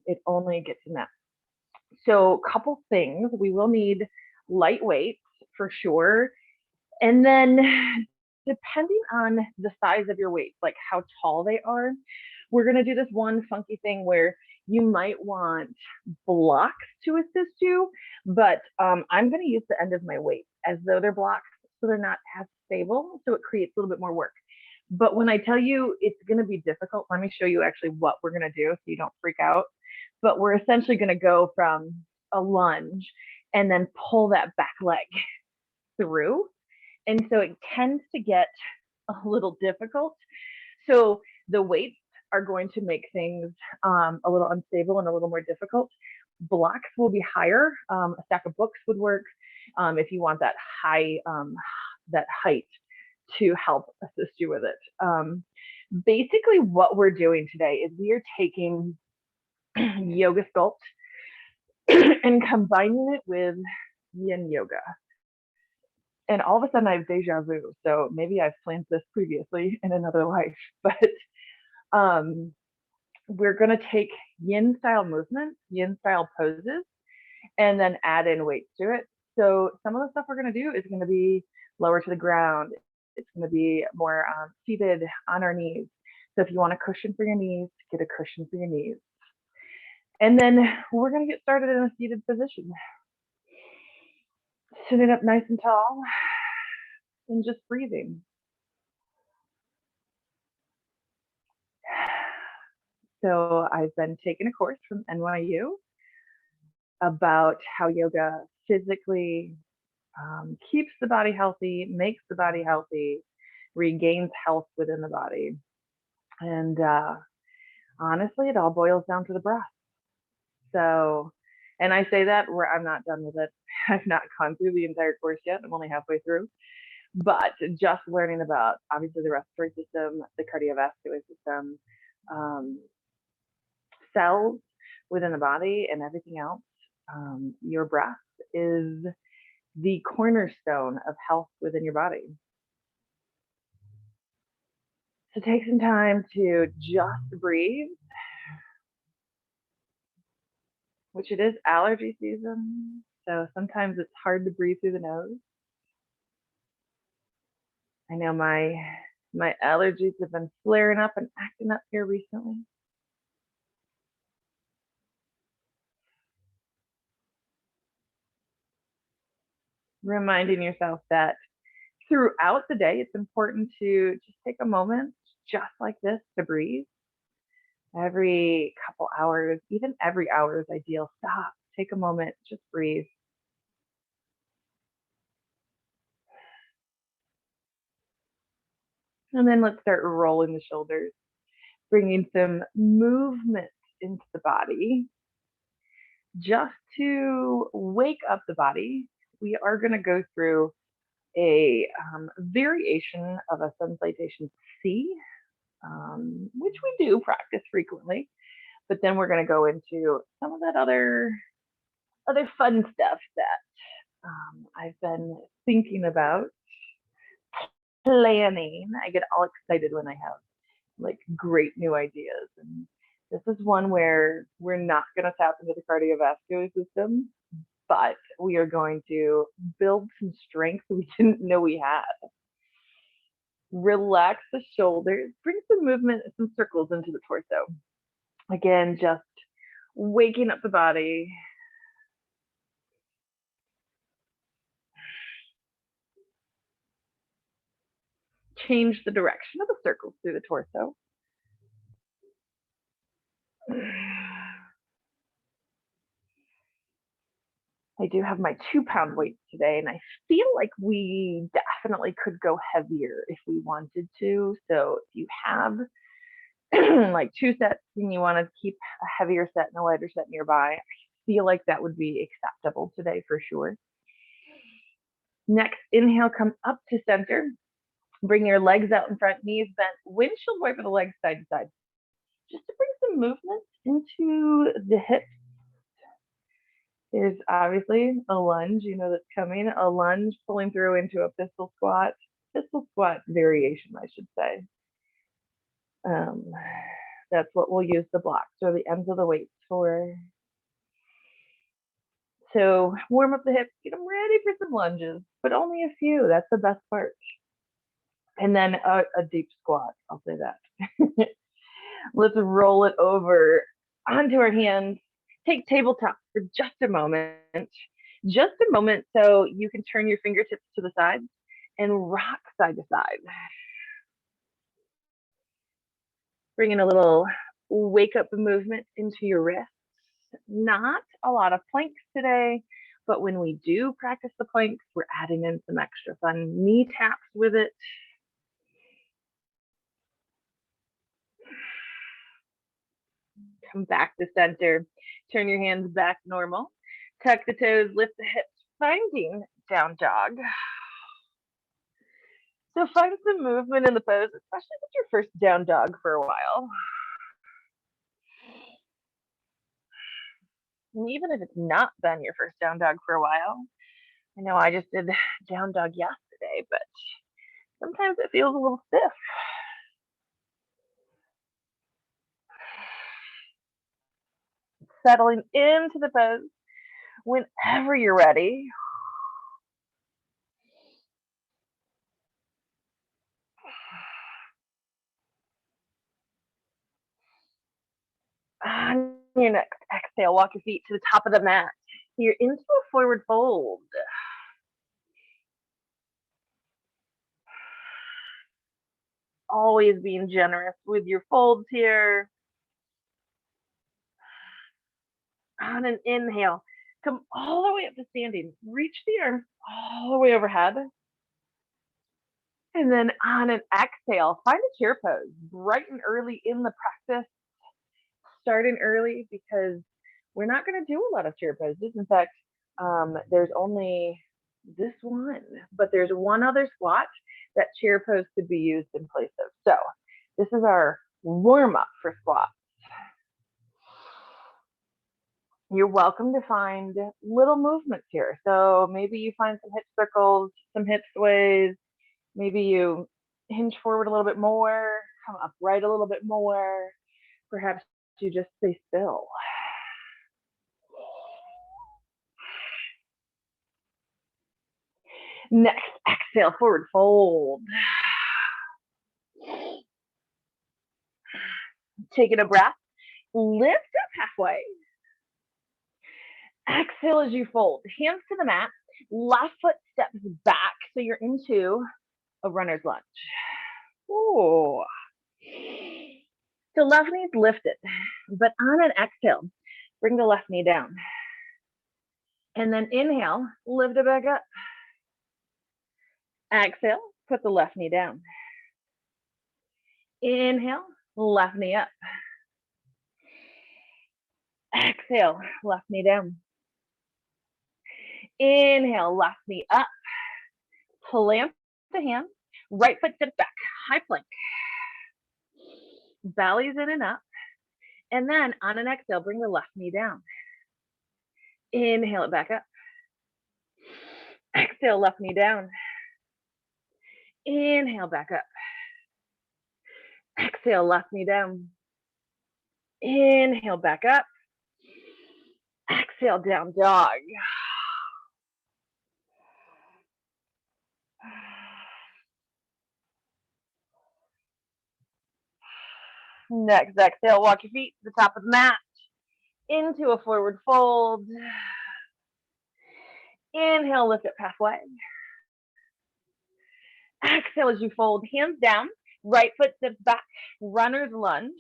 it only gets in that. So a couple things, we will need light weights for sure. And then depending on the size of your weights, like how tall they are, we're going to do this one funky thing where you might want blocks to assist you, but I'm going to use the end of my weight as though they're blocks so they're not as stable. So it creates a little bit more work. But when I tell you it's going to be difficult, let me show you actually what we're going to do so you don't freak out. But we're essentially going to go from a lunge and then pull that back leg through. And so it tends to get a little difficult. So the weights are going to make things a little unstable and a little more difficult. Blocks will be higher. A stack of books would work if you want that that height to help assist you with it. Basically, what we're doing today is we are taking yoga sculpt and combining it with yin yoga. And all of a sudden I have deja vu. So maybe I've planned this previously in another life, but we're going to take yin style movements, yin style poses, and then add in weights to it. So some of the stuff we're going to do is going to be lower to the ground. It's going to be more seated on our knees. So if you want a cushion for your knees, get a cushion for your knees. And then we're going to get started in a seated position. Sitting up nice and tall and just breathing. So I've been taking a course from NYU about how yoga physically keeps the body healthy, makes the body healthy, regains health within the body. And honestly, it all boils down to the breath. So, and I say that where I'm not done with it. I've not gone through the entire course yet. I'm only halfway through. But just learning about obviously the respiratory system, the cardiovascular system, cells within the body, and everything else, your breath is the cornerstone of health within your body. So take some time to just breathe, which it is allergy season. So sometimes it's hard to breathe through the nose. I know my allergies have been flaring up and acting up here recently. Reminding yourself that throughout the day, it's important to just take a moment just like this to breathe. Every couple hours, even every hour is ideal. Stop, take a moment, just breathe. And then let's start rolling the shoulders, bringing some movement into the body. Just to wake up the body, we are going to go through a variation of a sun salutation C, which we do practice frequently. But then we're going to go into some of that other fun stuff that I've been thinking about planning. I get all excited when I have like great new ideas. And this is one where we're not going to tap into the cardiovascular system, but we are going to build some strength we didn't know we had. Relax the shoulders, bring some movement, some circles into the torso. Again, just waking up the body. Change the direction of the circles through the torso. I do have my 2-pound weights today, and I feel like we definitely could go heavier if we wanted to. So if you have like 2 sets and you want to keep a heavier set and a lighter set nearby, I feel like that would be acceptable today for sure. Next, inhale, come up to center. Bring your legs out in front, knees bent, windshield wiper the legs side to side. Just to bring some movement into the hips. There's obviously a lunge, you know that's coming, a lunge pulling through into a pistol squat variation, I should say. That's what we'll use the blocks or the ends of the weights for. So warm up the hips, get them ready for some lunges, but only a few. That's the best part. And then a deep squat, I'll say that. Let's roll it over onto our hands. Take tabletop for just a moment. Just a moment so you can turn your fingertips to the sides and rock side to side. Bring in a little wake up movement into your wrists. Not a lot of planks today, but when we do practice the planks, we're adding in some extra fun knee taps with it. Come back to center. Turn your hands back normal. Tuck the toes, lift the hips, finding down dog. So find some movement in the pose, especially if it's your first down dog for a while. And even if it's not been your first down dog for a while, I know I just did down dog yesterday, but sometimes it feels a little stiff. Settling into the pose whenever you're ready. On your next exhale, walk your feet to the top of the mat. You're into a forward fold. Always being generous with your folds here. On an inhale, come all the way up to standing. Reach the arms all the way overhead. And then on an exhale, find a chair pose bright and early in the practice. Starting early because we're not going to do a lot of chair poses. In fact, there's only this one, but there's one other squat that chair pose could be used in place of. So this is our warm up for squats. You're welcome to find little movements here. So maybe you find some hip circles, some hip sways. Maybe you hinge forward a little bit more, come upright a little bit more. Perhaps you just stay still. Next, exhale, forward fold. Taking a breath, lift up halfway. Exhale as you fold, hands to the mat, left foot steps back so you're into a runner's lunge. Ooh. So left knee's lifted, but on an exhale, bring the left knee down. And then inhale, lift it back up. Exhale, put the left knee down. Inhale, left knee up. Exhale, left knee down. Inhale, left knee up. Plant the hand, right foot steps back, high plank. Belly's in and up. And then on an exhale, bring the left knee down. Inhale it back up. Exhale, left knee down. Inhale back up. Exhale, left knee down. Inhale back up. Exhale, down dog. Next exhale, walk your feet to the top of the mat. Into a forward fold. Inhale, lift up halfway. Exhale as you fold, hands down, right foot steps back, runner's lunge.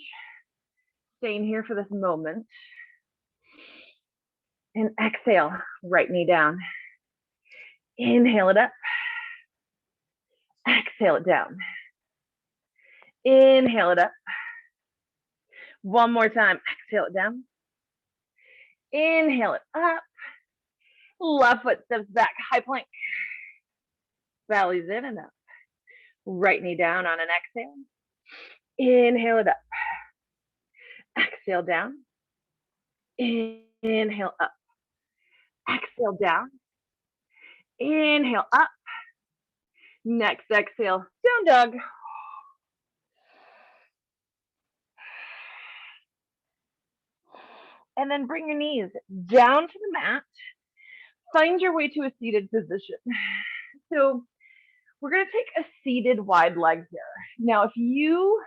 Staying here for this moment. And exhale, right knee down. Inhale it up. Exhale it down. Inhale it up. One more time, exhale it down. Inhale it up. Left foot steps back, high plank. Belly's in and up. Right knee down on an exhale. Inhale it up. Exhale down. Inhale up. Exhale down. Inhale up. Next exhale, down dog. And then bring your knees down to the mat. Find your way to a seated position. So we're going to take a seated wide leg here. Now, if you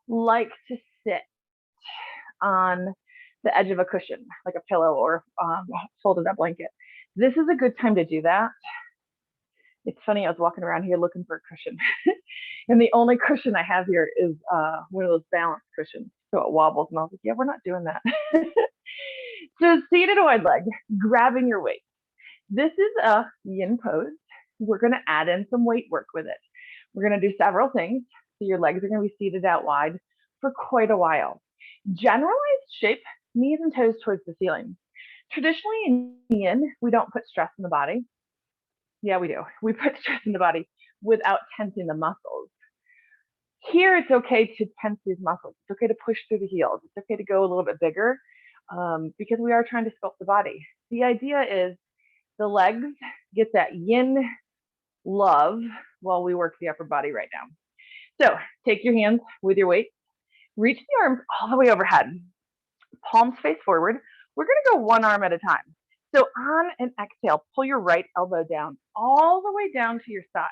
like to sit on the edge of a cushion, like a pillow or folded up blanket, this is a good time to do that. It's funny, I was walking around here looking for a cushion. And the only cushion I have here is one of those balance cushions. So it wobbles. And I was like, yeah, we're not doing that. So seated wide leg, grabbing your weight. This is a yin pose. We're going to add in some weight work with it. We're going to do several things. So your legs are going to be seated out wide for quite a while. Generalized shape, knees and toes towards the ceiling. Traditionally in yin, we don't put stress in the body. Yeah, we do. We put stress in the body without tensing the muscles. Here, it's okay to tense these muscles. It's okay to push through the heels. It's okay to go a little bit bigger because we are trying to sculpt the body. The idea is the legs get that yin love while we work the upper body right now. So take your hands with your weight, reach the arms all the way overhead, palms face forward. We're going to go one arm at a time. So on an exhale, pull your right elbow down all the way down to your side.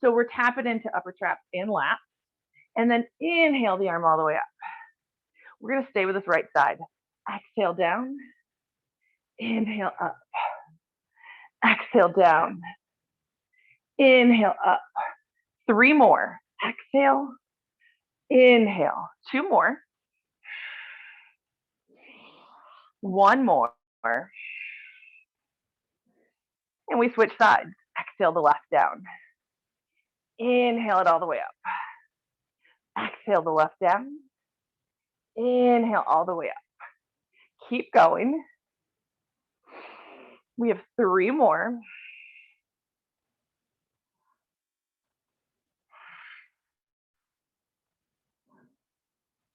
So we're tapping into upper traps and lats, and then inhale the arm all the way up. We're going to stay with this right side. Exhale down, inhale up, exhale down, inhale up. 3 more. Exhale, inhale. 2 more. 1 more. And we switch sides. Exhale the left down. Inhale it all the way up. Exhale the left down. Inhale all the way up. Keep going. We have 3 more.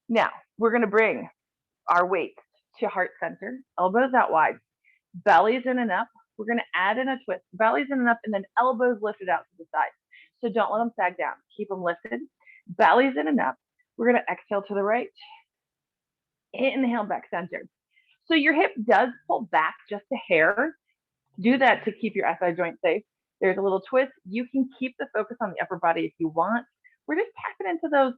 Now, we're going to bring our weights to heart center, elbows out wide, bellies in and up. We're going to add in a twist, bellies in and up, and then elbows lifted out to the side. So don't let them sag down. Keep them lifted, bellies in and up. We're going to exhale to the right. Inhale back center. So your hip does pull back just a hair. Do that to keep your SI joint safe. There's a little twist. You can keep the focus on the upper body if you want. We're just tapping into those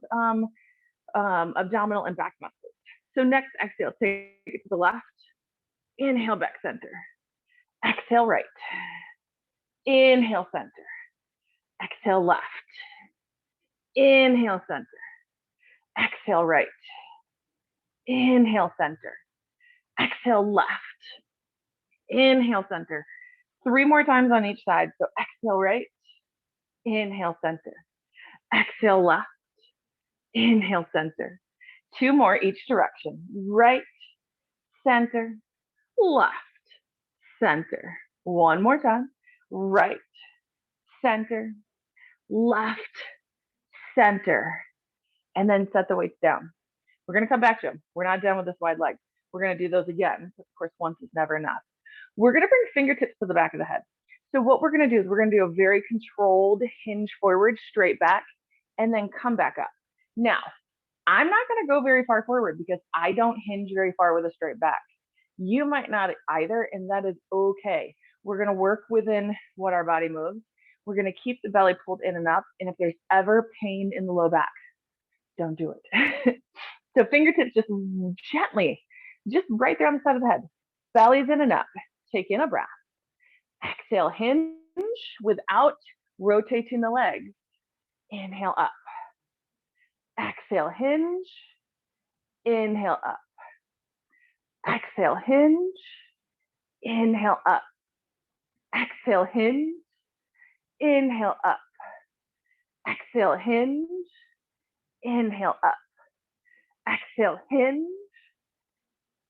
abdominal and back muscles. So next, exhale, take it to the left. Inhale back center. Exhale right. Inhale center. Exhale left. Inhale center. Exhale right. Inhale center. Exhale left. Inhale center. 3 more times on each side. So exhale right. Inhale center. Exhale left. Inhale center. 2 more each direction. Right, center, left, center. 1 more time. Right, center, left, center. And then set the weights down. We're going to come back to them. We're not done with this wide leg. We're going to do those again. Of course, once is never enough. We're going to bring fingertips to the back of the head. So what we're going to do is we're going to do a very controlled hinge forward, straight back, and then come back up. Now, I'm not going to go very far forward because I don't hinge very far with a straight back. You might not either, and that is okay. We're going to work within what our body moves. We're going to keep the belly pulled in and up, and if there's ever pain in the low back, don't do it. So fingertips just gently, just right there on the side of the head. Belly's in and up. Take in a breath. Exhale, hinge without rotating the legs. Inhale up. Exhale, hinge. Inhale up. Exhale, hinge. Inhale up. Exhale, hinge. Inhale up. Exhale, hinge. Inhale up. Exhale, hinge.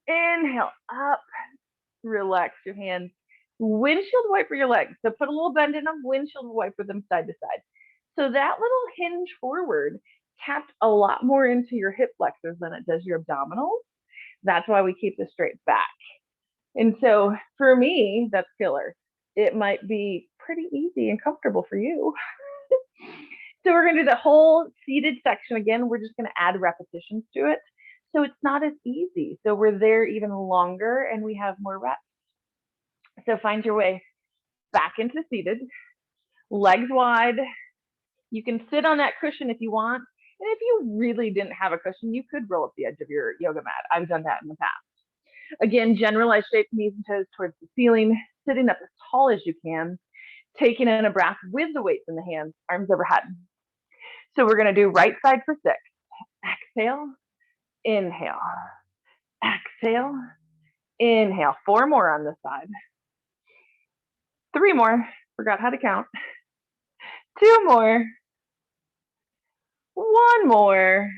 Inhale up. Relax your hands. Windshield wiper your legs. So put a little bend in them, windshield wiper them side to side. So that little hinge forward tapped a lot more into your hip flexors than it does your abdominals. That's why we keep the straight back. And so for me, that's killer. It might be pretty easy and comfortable for you. So we're going to do the whole seated section again. We're just going to add repetitions to it. So it's not as easy. So we're there even longer and we have more reps. So find your way back into seated, legs wide. You can sit on that cushion if you want. And if you really didn't have a cushion, you could roll up the edge of your yoga mat. I've done that in the past. Again, generalized shape, knees and toes towards the ceiling, sitting up as tall as you can, taking in a breath with the weights in the hands, arms overhead. So we're going to do right side for 6. Exhale, inhale, exhale, inhale. 4 more on this side. 3 more. Forgot how to count. 2 more. 1 more.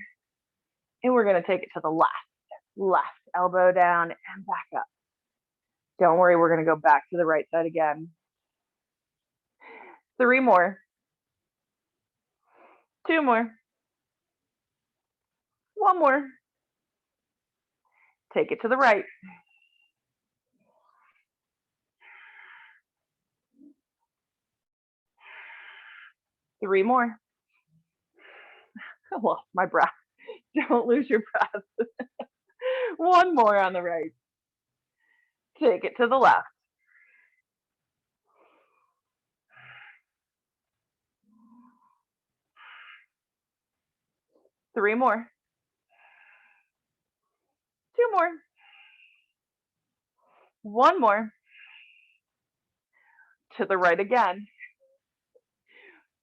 And we're going to take it to the left. Left elbow down and back up. Don't worry, we're going to go back to the right side again. 3 more. 2 more. 1 more. Take it to the right. 3 more. I lost my breath. Don't lose your breath. 1 more on the right. Take it to the left. 3 more. 2 more. 1 more. To the right again.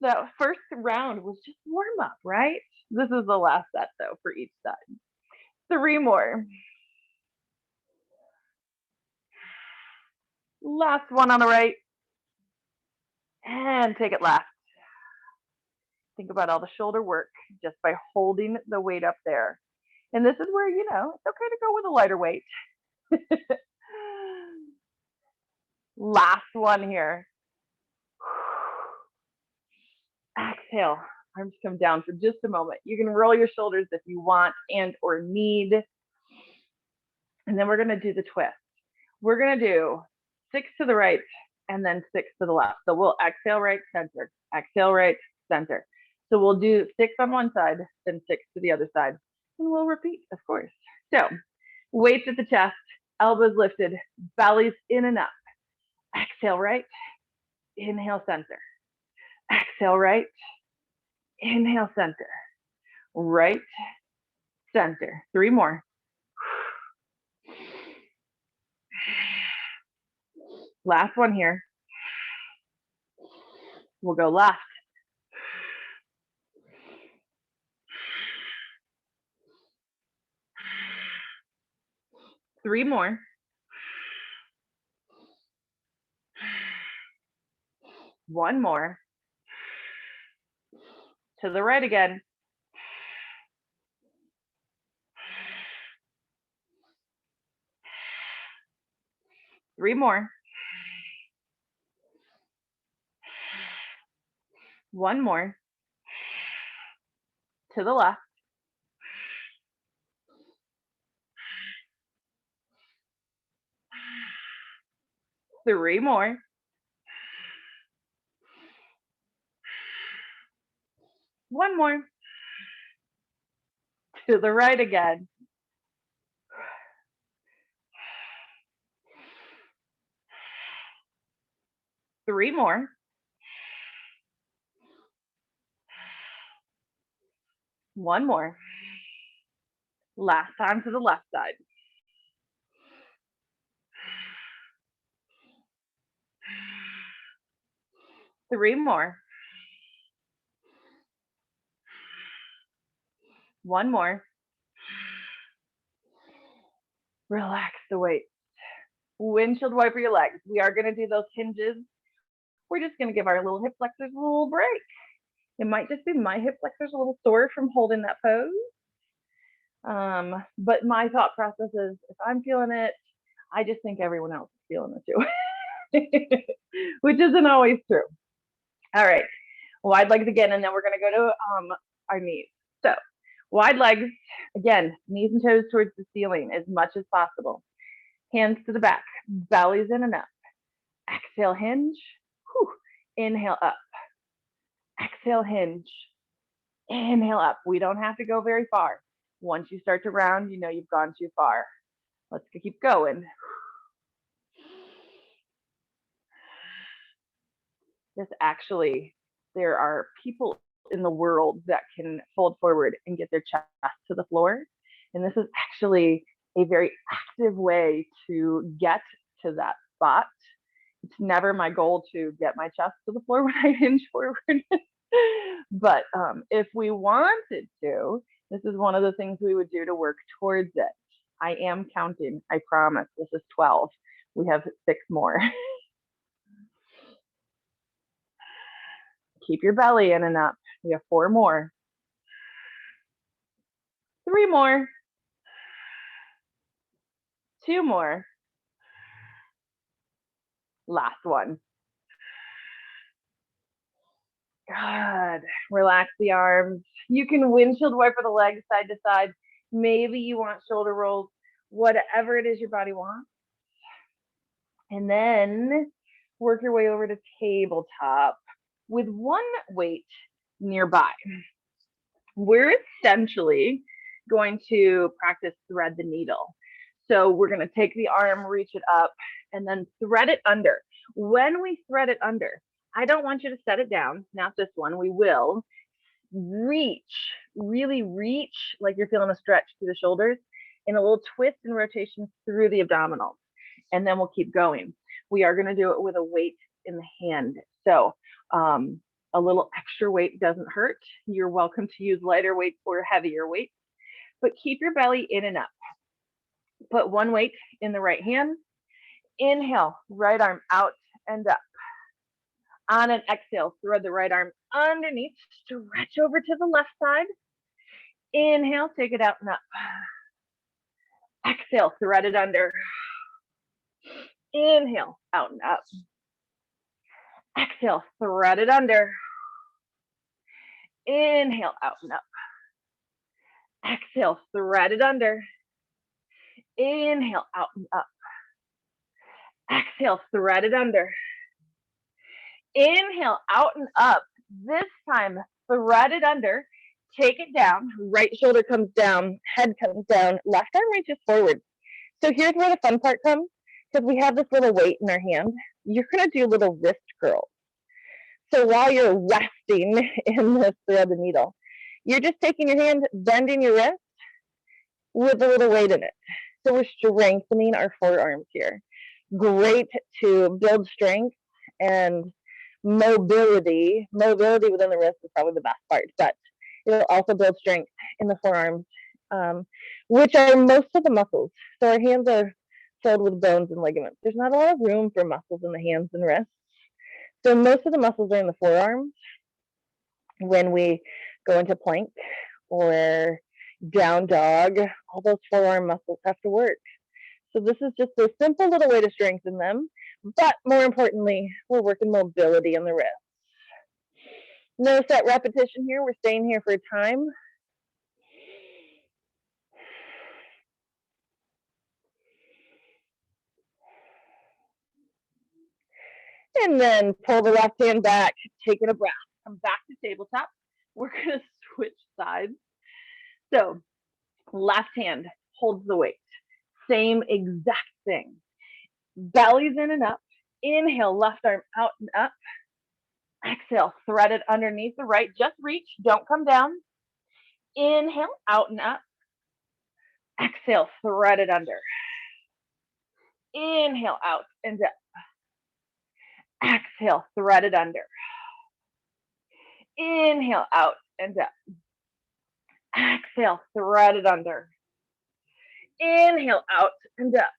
That first round was just warm up, right? This is the last set though for each side. 3 more. Last one on the right. And take it left. Think about all the shoulder work just by holding the weight up there. And this is where, it's okay to go with a lighter weight. Last one here. Exhale. Arms come down for just a moment. You can roll your shoulders if you want and or need. And then we're going to do the twist. We're going to do 6 to the right and then 6 to the left. So we'll exhale right, center, exhale right, center. So we'll do 6 on one side, then 6 to the other side. And we'll repeat, of course. So weights at the chest, elbows lifted, bellies in and up. Exhale right, inhale center. Exhale right, inhale center. Right, center. 3 more. Last one here. We'll go left. Three more. One more. To the right again. Three more. One more. To the left. Three more. One more. To the right again. Three more. One more. Last time to the left side. Three more. One more. Relax the weight. Windshield wiper your legs. We are going to do those hinges. We're just going to give our little hip flexors a little break. It might just be my hip flexors a little sore from holding that pose. But my thought process is if I'm feeling it, I just think everyone else is feeling it too, which isn't always true. All right, wide legs again, and then we're going to go to our knees. So wide legs, again, knees and toes towards the ceiling as much as possible. Hands to the back, bellies in and up. Exhale, hinge. Whew. Inhale up. Exhale, hinge. Inhale up. We don't have to go very far. Once you start to round, you know you've gone too far. Let's keep going. This actually, there are people in the world that can fold forward and get their chest to the floor. And this is actually a very active way to get to that spot. It's never my goal to get my chest to the floor when I hinge forward. But if we wanted to, this is one of the things we would do to work towards it. I am counting, I promise. This is 12. We have 6 more. Keep your belly in and up. We have 4 more. 3 more. 2 more. Last one. Good. Relax the arms. You can windshield wiper the legs side to side. Maybe you want shoulder rolls, whatever it is your body wants. And then work your way over to tabletop with one weight nearby. We're essentially going to practice thread the needle. So we're going to take the arm, reach it up, and then thread it under. When we thread it under, I don't want you to set it down, not this one. We will reach, really reach like you're feeling a stretch through the shoulders, and a little twist and rotation through the abdominals. And then we'll keep going. We are going to do it with a weight in the hand. So a little extra weight doesn't hurt. You're welcome to use lighter weights or heavier weights, but keep your belly in and up. Put one weight in the right hand. Inhale, right arm out and up. On an exhale, thread the right arm underneath, stretch over to the left side. Inhale, take it out and up. Exhale, thread it under. Inhale, out and up. Exhale, thread it under. Inhale, out and up. Exhale, thread it under. Inhale, out and up. Exhale, thread it under. Inhale, out and up. This time, thread it under. Take it down. Right shoulder comes down. Head comes down. Left arm reaches forward. So here's where the fun part comes. Because we have this little weight in our hand, you're going to do little wrist curls. So while you're resting in this thread the needle, you're just taking your hand, bending your wrist with a little weight in it. So we're strengthening our forearms here. Great to build strength and mobility. Mobility within the wrist is probably the best part, but it'll also build strength in the forearms, which are most of the muscles. So our hands are filled with bones and ligaments. There's not a lot of room for muscles in the hands and wrists. So most of the muscles are in the forearms when we go into plank or down dog. All those forearm muscles have to work. So this is just a simple little way to strengthen them. But more importantly, we're working mobility in the wrist. No set repetition here. We're staying here for time. And then pull the left hand back, taking a breath. Come back to tabletop. We're going to switch sides. So left hand holds the weight. Same exact thing. Belly's in and up. Inhale, left arm out and up. Exhale, thread it underneath the right. Just reach, don't come down. Inhale, out and up. Exhale, thread it under. Inhale, out and up. Exhale, thread it under. Inhale, out and up. Exhale, thread it under. Inhale, out and up.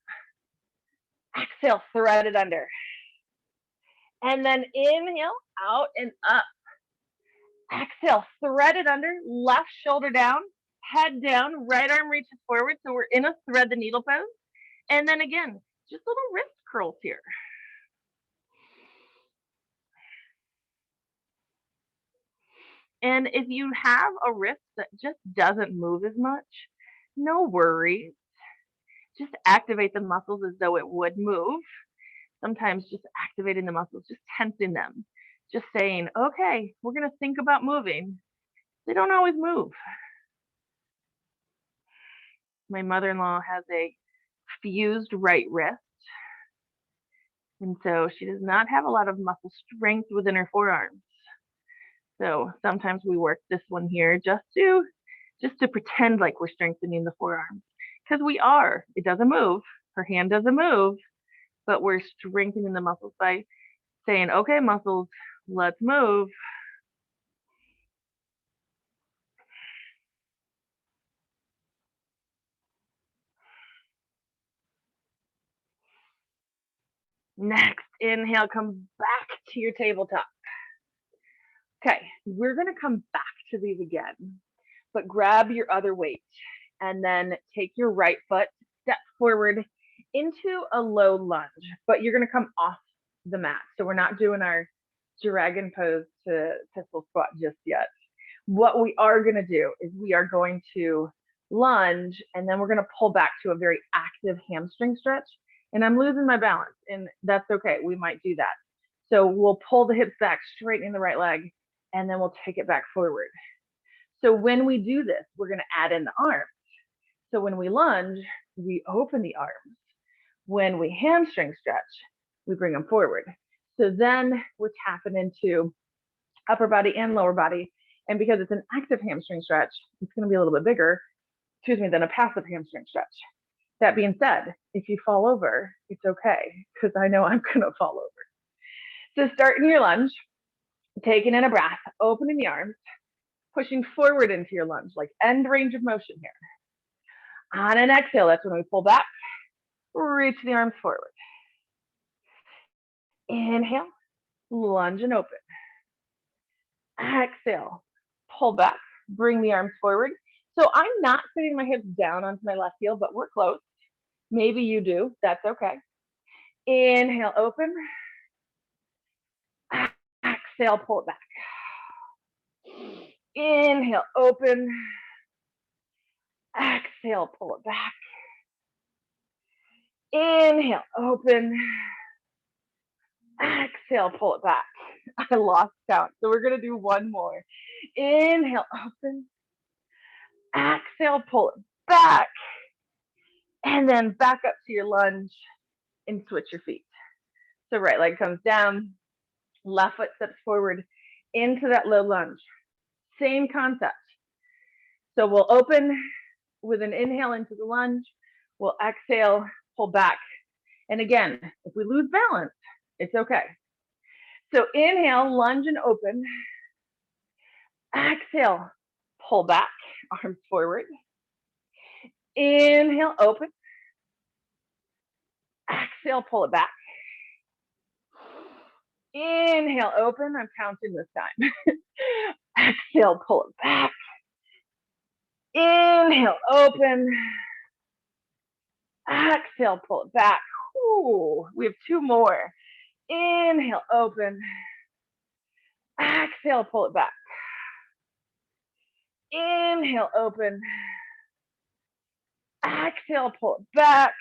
Exhale, thread it under. And then inhale, out and up. Exhale, thread it under, left shoulder down, head down, right arm reaches forward. So we're in a thread the needle pose. And then again, just little wrist curls here. And if you have a wrist that just doesn't move as much, no worries. Just activate the muscles as though it would move. Sometimes just activating the muscles, just tensing them, just saying, okay, we're going to think about moving. They don't always move. My mother-in-law has a fused right wrist, and so she does not have a lot of muscle strength within her forearms. So sometimes we work this one here just to pretend like we're strengthening the forearms, because we are. It doesn't move. Her hand doesn't move, but we're strengthening the muscles by saying, okay, muscles, let's move. Next, inhale, come back to your tabletop. Okay, we're gonna come back to these again, but grab your other weight and then take your right foot, step forward into a low lunge, but you're gonna come off the mat. So we're not doing our dragon pose to pistol squat just yet. What we are gonna do is we are going to lunge and then we're gonna pull back to a very active hamstring stretch. And I'm losing my balance, and that's okay, we might do that. So we'll pull the hips back, straightening the right leg, and then we'll take it back forward. So when we do this, we're gonna add in the arms. So when we lunge, we open the arms. When we hamstring stretch, we bring them forward. So then we're tapping into upper body and lower body. And because it's an active hamstring stretch, it's gonna be a little bit bigger, than a passive hamstring stretch. That being said, if you fall over, it's okay, because I know I'm gonna fall over. So starting your lunge, taking in a breath, opening the arms, pushing forward into your lunge, like end range of motion here. On an exhale, that's when we pull back, reach the arms forward. Inhale, lunge and open. Exhale, pull back, bring the arms forward. So I'm not sitting my hips down onto my left heel, but we're close. Maybe you do, that's okay. Inhale, open. Exhale, pull it back. Inhale, open. Exhale, pull it back. Inhale, open. Exhale, pull it back. I lost count, so we're gonna do one more. Inhale, open. Exhale, pull it back. And then back up to your lunge and switch your feet. So right leg comes down, left foot steps forward into that low lunge. Same concept. So we'll open with an inhale into the lunge. We'll exhale, pull back. And again, if we lose balance, it's okay. So inhale, lunge and open. Exhale, pull back, arms forward. Inhale, open. Exhale, pull it back. Inhale, open. I'm counting this time. Exhale, pull it back. Inhale, open. Exhale, pull it back. Ooh, we have two more. Inhale, open. Exhale, pull it back. Inhale, open. Exhale, pull it back.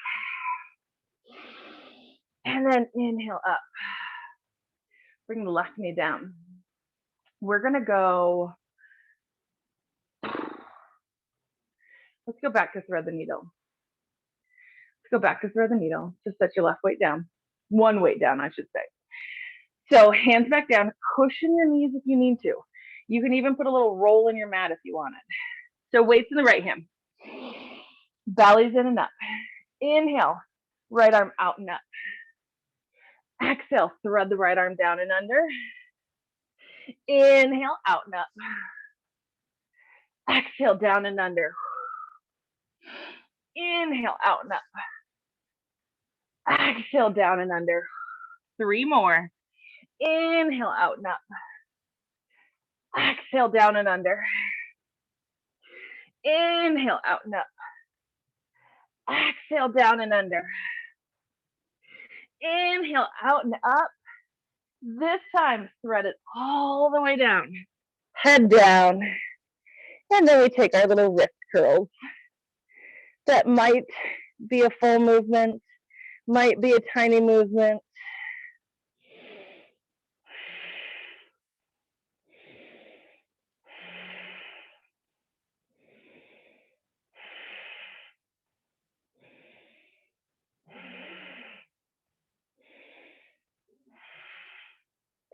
And then inhale up. Bring the left knee down. We're gonna go, let's go back to thread the needle. Let's go back to thread the needle. Just set your left weight down. One weight down, I should say. So hands back down, cushion your knees if you need to. You can even put a little roll in your mat if you want it. So weights in the right hand. Belly's in and up. Inhale, right arm out and up. Exhale, thread the right arm down and under. Inhale, out and up. Exhale, down and under. Inhale, out and up. Exhale, down and under. 3 more. Inhale, out and up. Exhale, down and under. Inhale, out and up. Exhale, down and under. Inhale, out and up. This time, thread it all the way down. Head down. And then we take our little wrist curls. That might be a full movement, might be a tiny movement.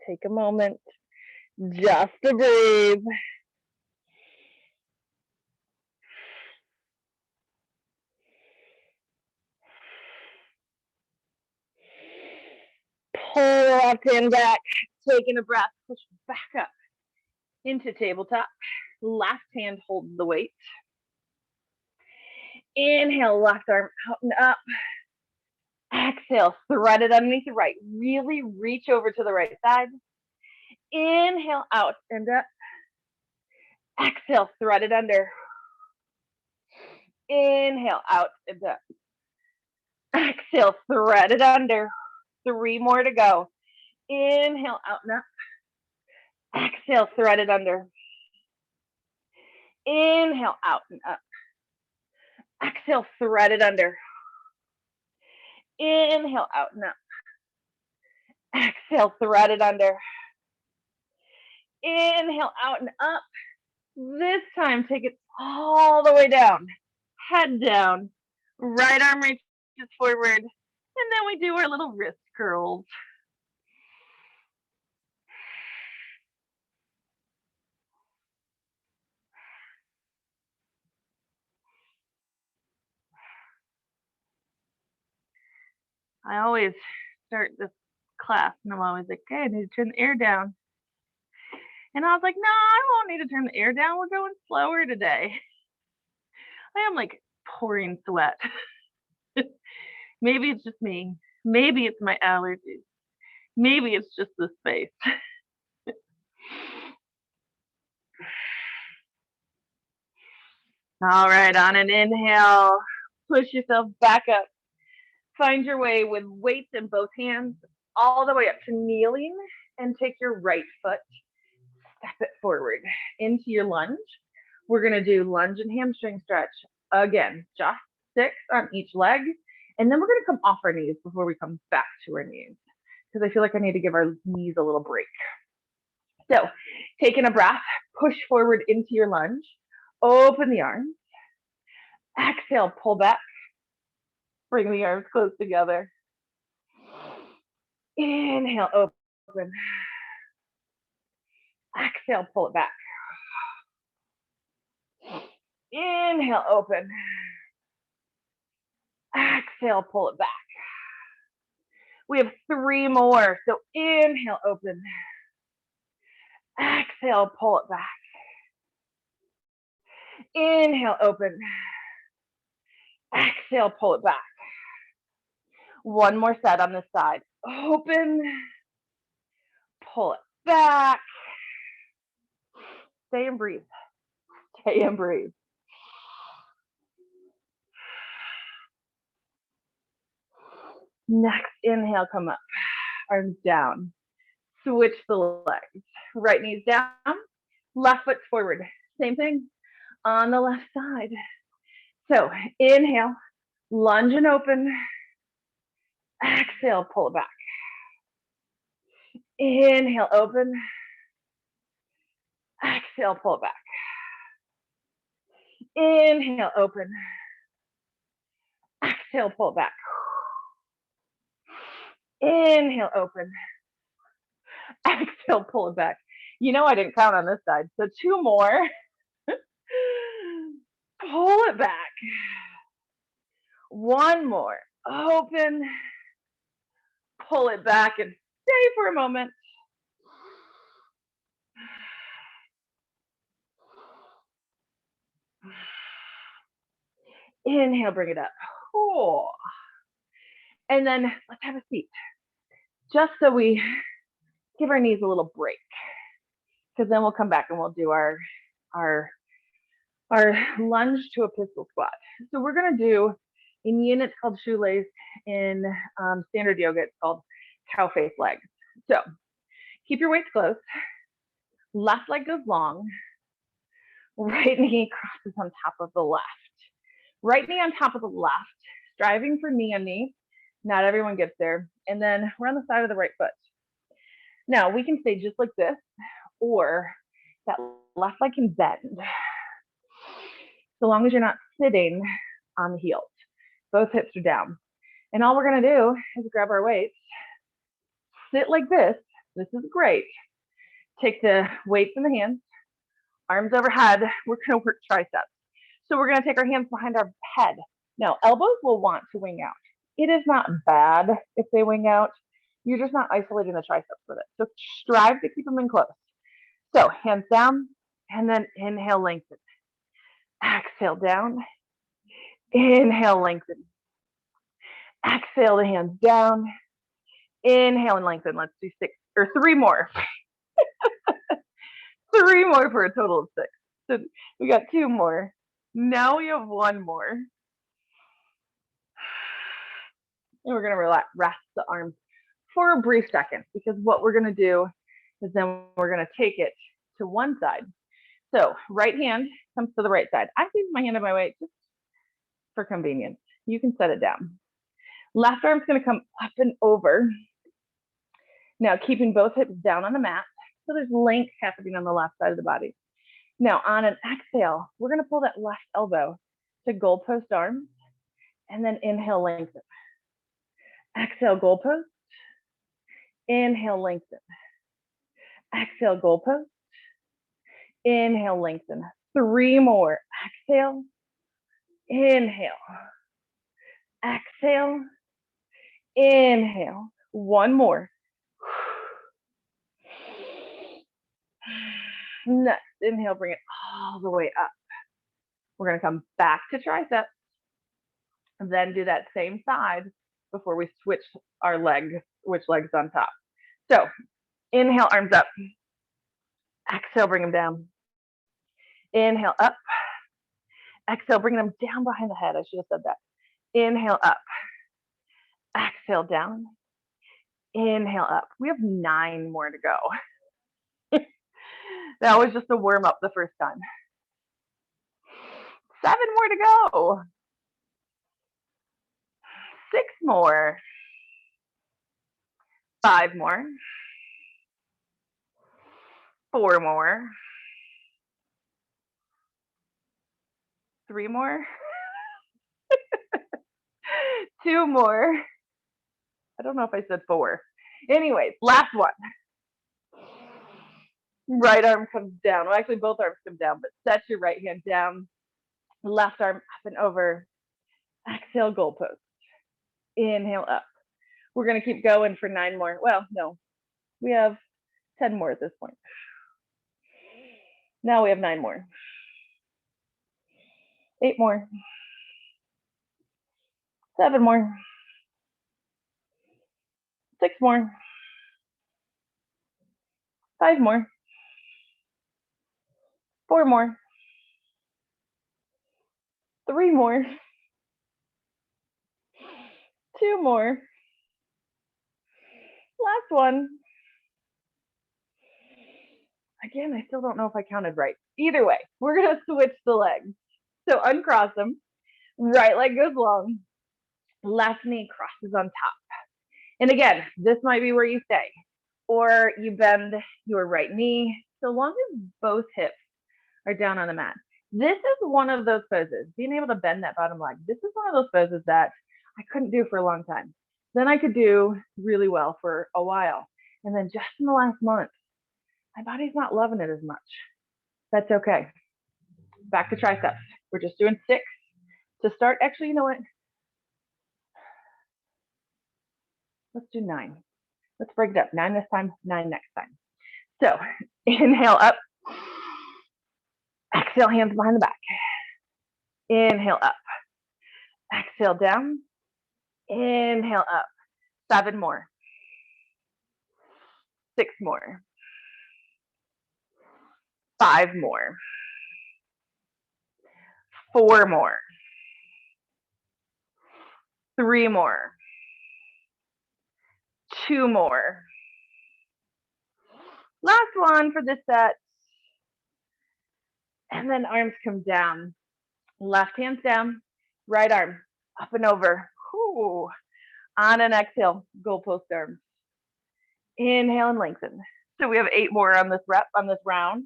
Take a moment just to breathe. Pull left hand back, taking a breath, push back up into tabletop. Left hand holds the weight. Inhale, left arm out and up. Exhale, thread it underneath the right. Really reach over to the right side. Inhale, out and up. Exhale, thread it under. Inhale, out and up. Exhale, thread it under. 3 more to go. Inhale, out and up. Exhale, thread it under. Inhale, out and up. Exhale, thread it under. Inhale, out and up. Exhale, thread it under. Inhale, out and up. This time, take it all the way down. Head down. Right arm reaches forward. And then we do our little wrist curls. I always start this class and I'm always like, okay, I need to turn the air down. And I was like, no, I won't need to turn the air down. We're going slower today. I am like pouring sweat. Maybe it's just me. Maybe it's my allergies. Maybe it's just the space. All right, on an inhale, push yourself back up. Find your way with weights in both hands all the way up to kneeling, and take your right foot, step it forward into your lunge. We're going to do lunge and hamstring stretch again, just 6 on each leg. And then we're going to come off our knees before we come back to our knees, because I feel like I need to give our knees a little break. So taking a breath, push forward into your lunge, open the arms. Exhale, pull back. Bring the arms close together. Inhale, open. Exhale, pull it back. Inhale, open. Exhale, pull it back. We have 3 more. So inhale, open. Exhale, pull it back. Inhale, open. Exhale, pull it back. One more set on this side. Open. Pull it back. Stay and breathe. Stay and breathe. Next inhale, come up. Arms down. Switch the legs. Right knee's down. Left foot's forward. Same thing on the left side. So inhale, lunge and open. Exhale, pull it back. Inhale, open. Exhale, pull it back. Inhale, open. Exhale, pull it back. Inhale, open. Exhale, pull it back. You know I didn't count on this side, so 2 more. Pull it back. 1 more. Open. Pull it back and stay for a moment. Inhale, bring it up. Oh. And then let's have a seat. Just so we give our knees a little break. Because then we'll come back and we'll do our lunge to a pistol squat. So we're going to do, in units called shoelace, in standard yoga, it's called cow face legs. So keep your weights close. Left leg goes long. Right knee crosses on top of the left. Right knee on top of the left, striving for knee on knee. Not everyone gets there. And then we're on the side of the right foot. Now we can stay just like this, or that left leg can bend. So long as you're not sitting on the heels. Both hips are down. And all we're going to do is grab our weights, sit like this, This is great. Take the weights in the hands, arms overhead. We're going to work triceps. So we're going to take our hands behind our head. Now, elbows will want to wing out. It is not bad if they wing out. You're just not isolating the triceps with it. So strive to keep them in close. So hands down, and then inhale, lengthen. Exhale down. Inhale, lengthen. Exhale the hands down. Inhale and lengthen. Let's do 6 or 3 more. 3 more for a total of 6. So we got 2 more. Now we have 1 more. And we're going to rest the arms for a brief second, because what we're going to do is then we're going to take it to one side. So right hand comes to the right side. I leave my hand on my way just for convenience. You can set it down. Left arm's going to come up and over. Now keeping both hips down on the mat, so there's length happening on the left side of the body. Now on an exhale, we're going to pull that left elbow to goalpost arms, and then inhale, lengthen. Exhale, goalpost. Inhale, lengthen. Exhale, goalpost. Inhale, lengthen. 3 more. Exhale. Inhale. Exhale. Inhale. 1 more. Next, inhale, bring it all the way up. We're going to come back to triceps, and then do that same side before we switch our legs, which leg's on top. So inhale, arms up. Exhale, bring them down. Inhale, up. Exhale, bring them down behind the head. I should have said that. Inhale, up. Exhale, down. Inhale, up. We have 9 more to go. That was just a warm up the first time. 7 more to go. 6 more. 5 more. 4 more. 3 more. 2 more. I don't know if I said 4. Anyways, last one. Right arm comes down. Well, actually, both arms come down, but set your right hand down. Left arm up and over. Exhale, goalpost. Inhale, up. We're going to keep going for 9 more. Well, no, we have 10 more at this point. Now we have 9 more. 8 more. 7 more. 6 more. 5 more. 4 more. 3 more. 2 more. Last one. Again, I still don't know if I counted right. Either way, we're going to switch the legs. So uncross them. Right leg goes long. Left knee crosses on top. And again, this might be where you stay. Or you bend your right knee, so long as both hips are down on the mat. This is one of those poses, being able to bend that bottom leg. This is one of those poses that I couldn't do for a long time. Then I could do really well for a while. And then just in the last month, my body's not loving it as much. That's okay. Back to triceps. We're just doing 6 to start. Actually, you know what? Let's do 9. Let's break it up. 9 this time, 9 next time. So inhale up. Exhale, hands behind the back. Inhale up. Exhale down. Inhale up. 7 more. 6 more. 5 more. 4 more. 3 more. 2 more. Last one for this set. And then arms come down. Left hand's down. Right arm up and over. Whew. On an exhale, goalpost arms. Inhale and lengthen. So we have 8 more on this rep, on this round.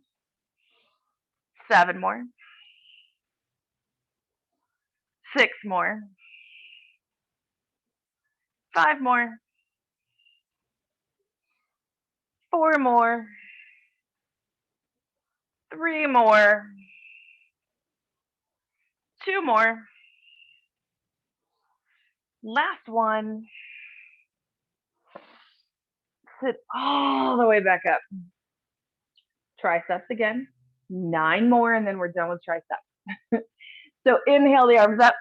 7 more. 6 more. 5 more. 4 more, 3 more, 2 more, last one. Sit all the way back up. Triceps again, 9 more, and then we're done with triceps. So inhale the arms up,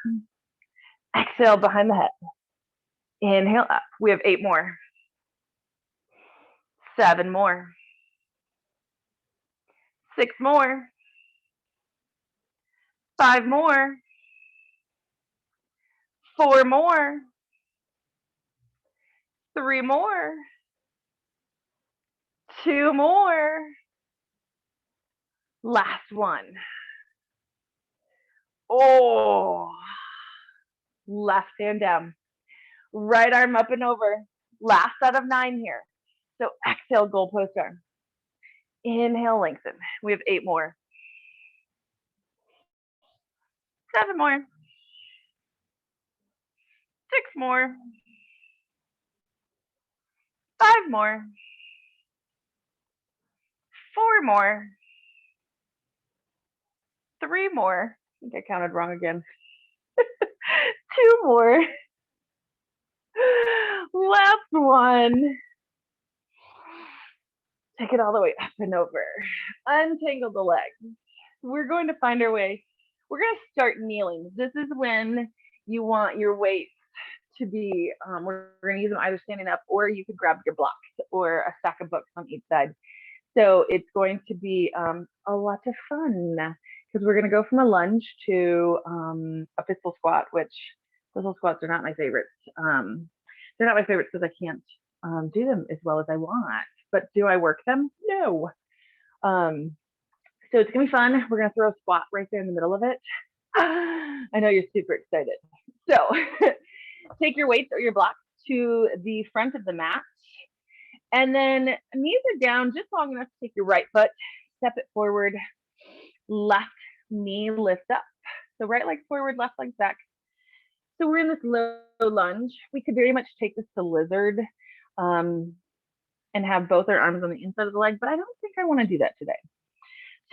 exhale behind the head. Inhale up. We have 8 more, 7 more, 6 more, 5 more, 4 more, 3 more, 2 more, last one. Oh, left hand down, right arm up and over. Last set of 9 here. So exhale, goalpost arm. Inhale, lengthen. We have 8 more, 7 more, 6 more, 5 more, 4 more, 3 more. I think I counted wrong again. 2 more. Last one. Take it all the way up and over. Untangle the legs. We're going to find our way. We're going to start kneeling. This is when you want your weights to be, we're going to use them either standing up, or you could grab your blocks or a stack of books on each side. So it's going to be a lot of fun, because we're going to go from a lunge to a pistol squat, which pistol squats are not my favorites. They're not my favorites because I can't do them as well as I want. But do I work them? No. So it's going to be fun. We're going to throw a squat right there in the middle of it. I know you're super excited. So take your weights or your blocks to the front of the mat. And then knees are down just long enough to take your right foot, step it forward, left knee lifts up. So right leg forward, left leg back. So we're in this low lunge. We could very much take this to lizard and have both our arms on the inside of the leg, but I don't think I want to do that today.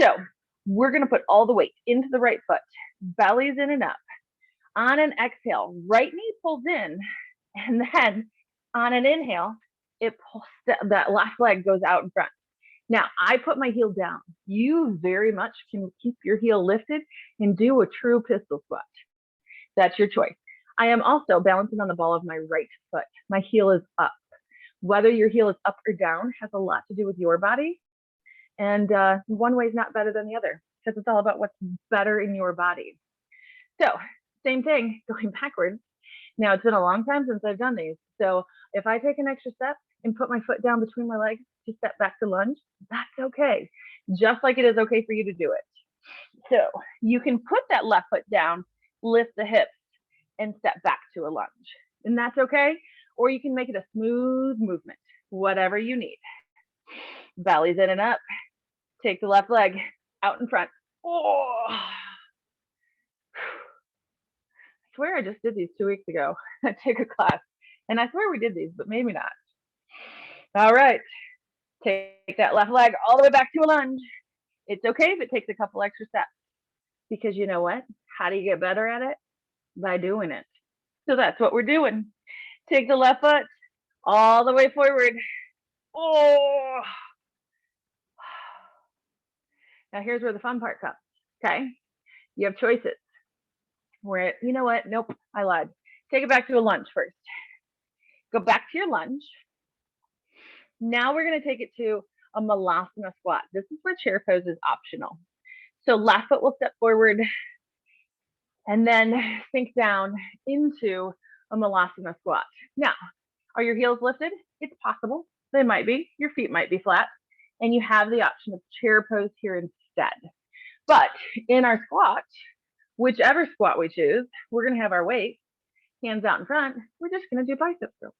So we're going to put all the weight into the right foot, belly's in and up. On an exhale, right knee pulls in, and then on an inhale, it pulls, that left leg goes out in front. Now, I put my heel down. You very much can keep your heel lifted and do a true pistol squat. That's your choice. I am also balancing on the ball of my right foot. My heel is up. Whether your heel is up or down has a lot to do with your body. And one way is not better than the other, because it's all about what's better in your body. So same thing, going backwards. Now, it's been a long time since I've done these. So if I take an extra step and put my foot down between my legs to step back to lunge, that's okay. Just like it is okay for you to do it. So you can put that left foot down, lift the hips, and step back to a lunge. And that's okay. Or you can make it a smooth movement, whatever you need. Belly's in and up. Take the left leg out in front. Oh. I swear I just did these 2 weeks ago. I took a class, and I swear we did these, but maybe not. All right. Take that left leg all the way back to a lunge. It's okay if it takes a couple extra steps, because you know what? How do you get better at it? By doing it. So that's what we're doing. Take the left foot all the way forward. Oh. Now here's where the fun part comes. Okay. You have choices. Where, you know what? Nope, I lied. Take it back to a lunge first. Go back to your lunge. Now we're going to take it to a malasana squat. This is where chair pose is optional. So left foot will step forward and then sink down into a malasana squat. Now, are your heels lifted? It's possible. They might be. Your feet might be flat. And you have the option of chair pose here instead. But in our squat, whichever squat we choose, we're going to have our weight, hands out in front. We're just going to do bicep curls.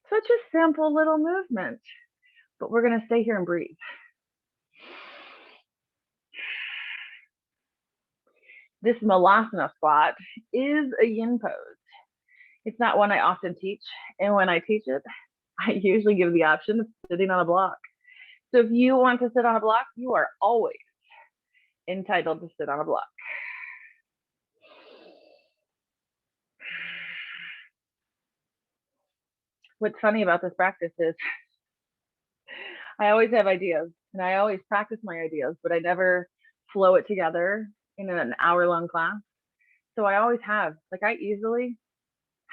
Such a simple little movement. But we're going to stay here and breathe. This malasana squat is a yin pose. It's not one I often teach. And when I teach it, I usually give the option of sitting on a block. So if you want to sit on a block, you are always entitled to sit on a block. What's funny about this practice is I always have ideas and I always practice my ideas, but I never flow it together in an hour-long class. So I always have, like, I easily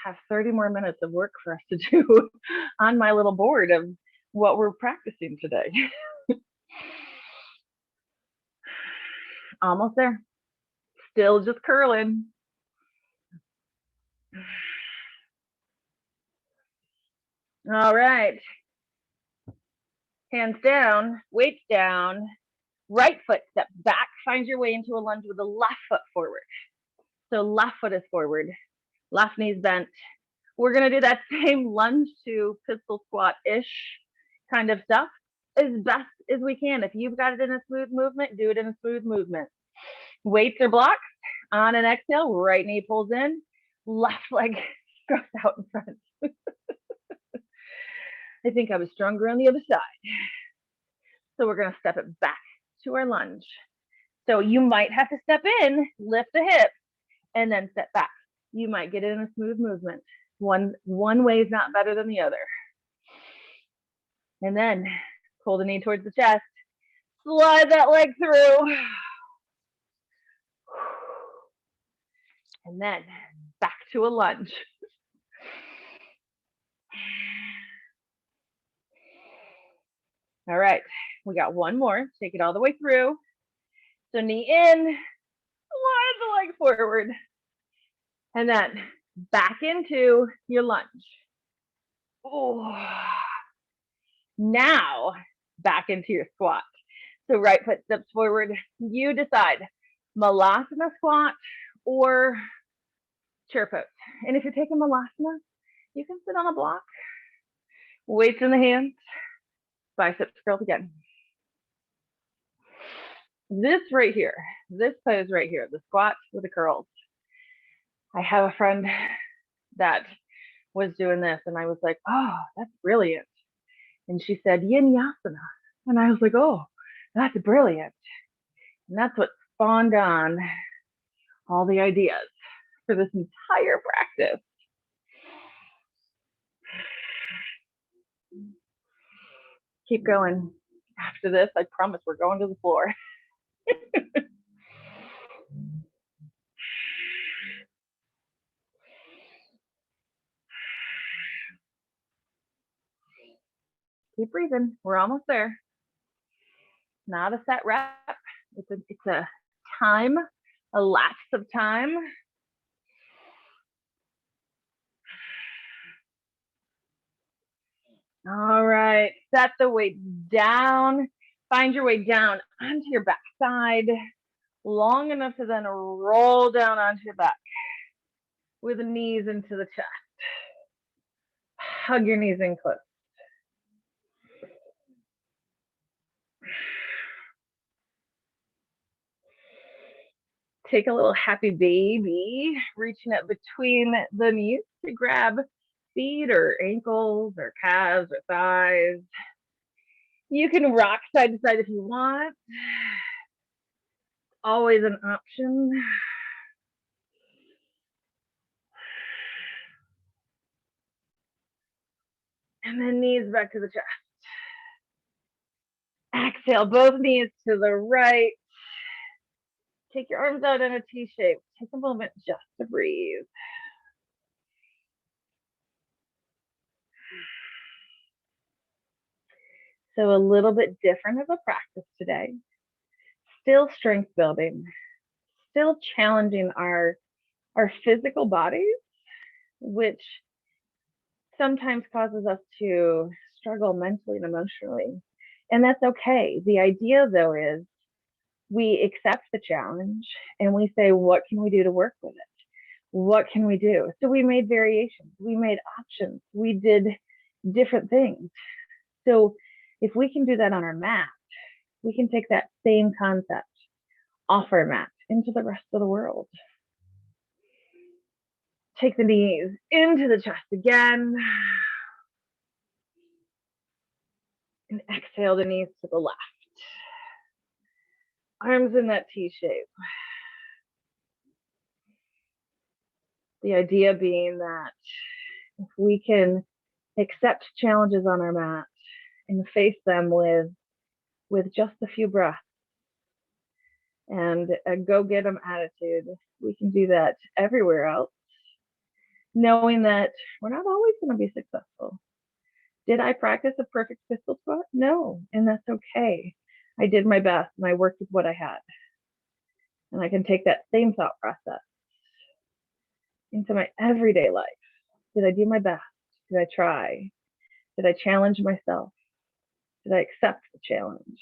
have 30 more minutes of work for us to do on my little board of what we're practicing today. Almost there. Still just curling. All right. Hands down, weights down. Right foot steps back, finds your way into a lunge with the left foot forward. So left foot is forward, left knee's bent. We're gonna do that same lunge to pistol squat-ish kind of stuff as best as we can. If you've got it in a smooth movement, do it in a smooth movement. Weights are blocked. On an exhale, right knee pulls in, left leg goes out in front. I think I was stronger on the other side. So we're gonna step it back to our lunge. So you might have to step in, lift the hips, and then step back. You might get it in a smooth movement. One way is not better than the other. And then pull the knee towards the chest, slide that leg through. And then back to a lunge. All right, we got one more. Take it all the way through. So knee in, slide the leg forward. And then back into your lunge. Oh. Now back into your squat. So right foot steps forward. You decide Malasana squat or chair pose. And if you're taking Malasana, you can sit on a block. Weights in the hands. Biceps curled again. This right here, this pose right here, the squat with the curls. I have a friend that was doing this and I was like, oh, that's brilliant. And she said, yin yasana. And I was like, oh, that's brilliant. And that's what spawned on all the ideas for this entire practice. Keep going. After this, I promise we're going to the floor. Keep breathing. We're almost there. Not a set rep. It's a time, a lapse of time. All right, set the weight down. Find your way down onto your back side, long enough to then roll down onto your back with the knees into the chest. Hug your knees in close. Take a little happy baby, reaching up between the knees to grab feet or ankles or calves or thighs. You can rock side to side if you want. Always an option. And then knees back to the chest. Exhale, both knees to the right. Take your arms out in a T shape. Take a moment just to breathe. So a little bit different of a practice today. Still strength building. Still challenging our physical bodies, which sometimes causes us to struggle mentally and emotionally. And that's okay. The idea, though, is we accept the challenge and we say, what can we do to work with it? What can we do? So we made variations, we made options, we did different things. So if we can do that on our mat, we can take that same concept off our mat into the rest of the world. Take the knees into the chest again. And exhale the knees to the left. Arms in that T shape. The idea being that if we can accept challenges on our mat and face them with just a few breaths and a go get 'em attitude, we can do that everywhere else, knowing that we're not always going to be successful. Did I practice a perfect pistol squat? No, and that's okay. I did my best and I worked with what I had. And I can take that same thought process into my everyday life. Did I do my best? Did I try? Did I challenge myself? Did I accept the challenge?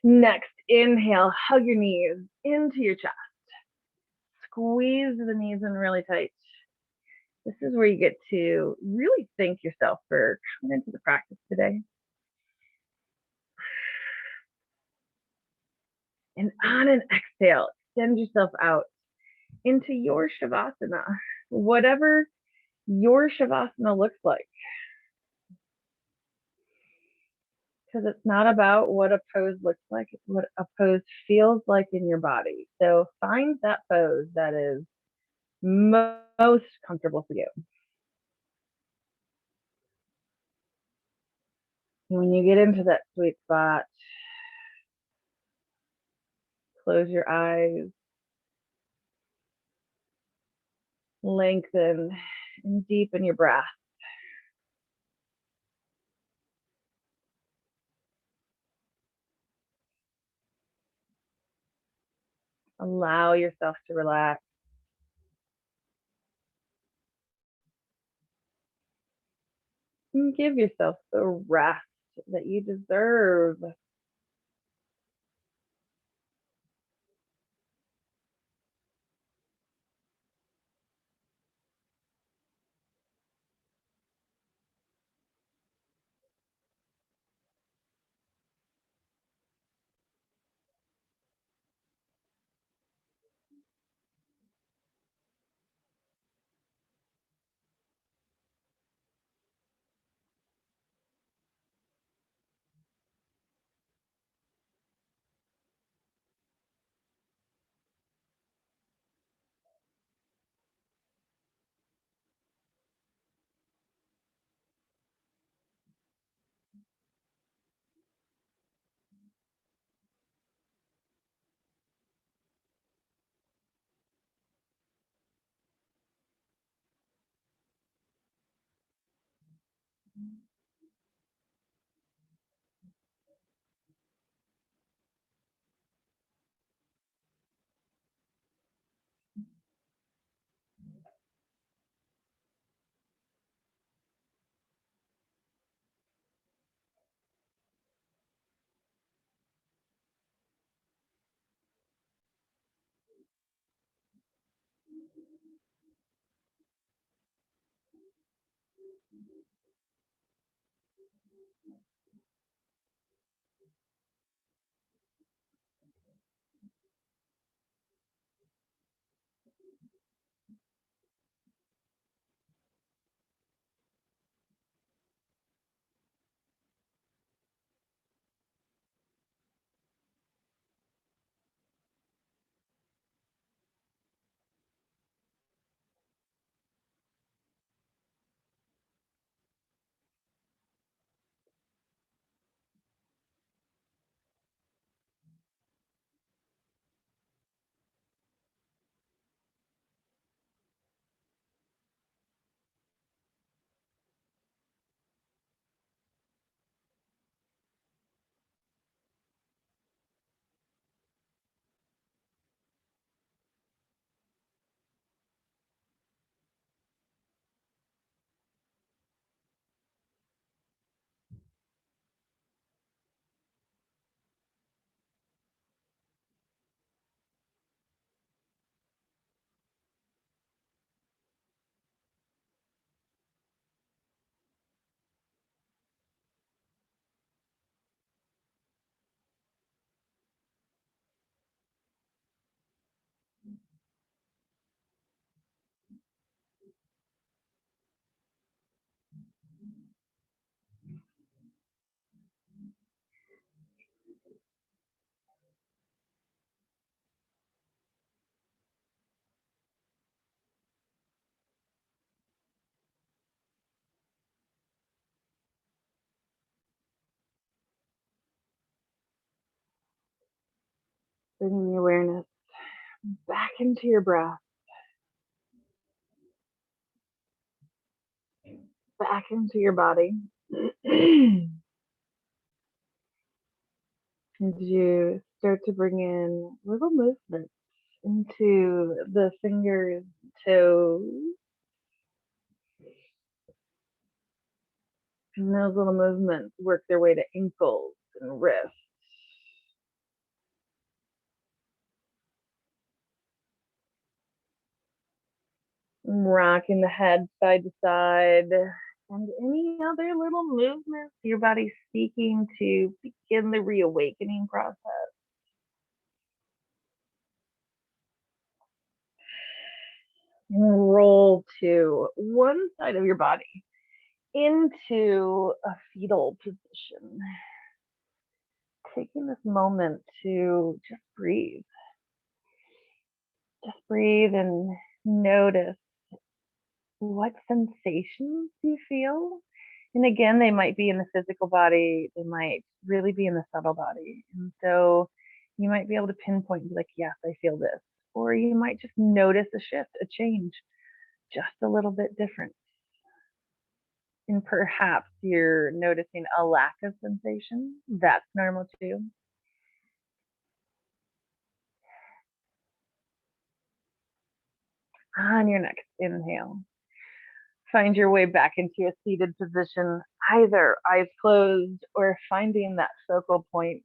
Next, inhale, hug your knees into your chest. Squeeze the knees in really tight. This is where you get to really thank yourself for coming into the practice today. And on an exhale, extend yourself out into your Shavasana, whatever your Shavasana looks like. Because it's not about what a pose looks like, it's what a pose feels like in your body. So find that pose that is most comfortable for you. When you get into that sweet spot, close your eyes, lengthen and deepen your breath. Allow yourself to relax. And give yourself the rest that you deserve. Bringing the awareness back into your breath, back into your body. As you start to bring in little movements into the fingers, toes, and those little movements work their way to ankles and wrists. Rocking the head side to side, and any other little movements your body's seeking to begin the reawakening process. Roll to one side of your body into a fetal position. Taking this moment to just breathe. Just breathe and notice what sensations you feel. And again, they might be in the physical body, they might really be in the subtle body. And so you might be able to pinpoint and be like, yes, I feel this. Or you might just notice a shift, a change, just a little bit different. And perhaps you're noticing a lack of sensation. That's normal too. On your next inhale, find your way back into a seated position, either eyes closed or finding that focal point.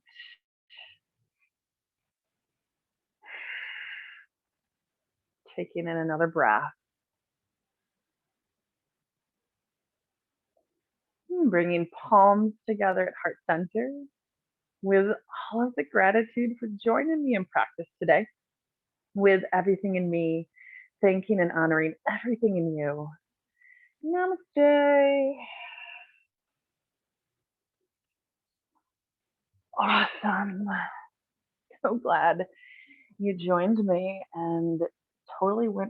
Taking in another breath. Bringing palms together at heart center with all of the gratitude for joining me in practice today, with everything in me, thanking and honoring everything in you. Namaste. Awesome. So glad you joined me and totally went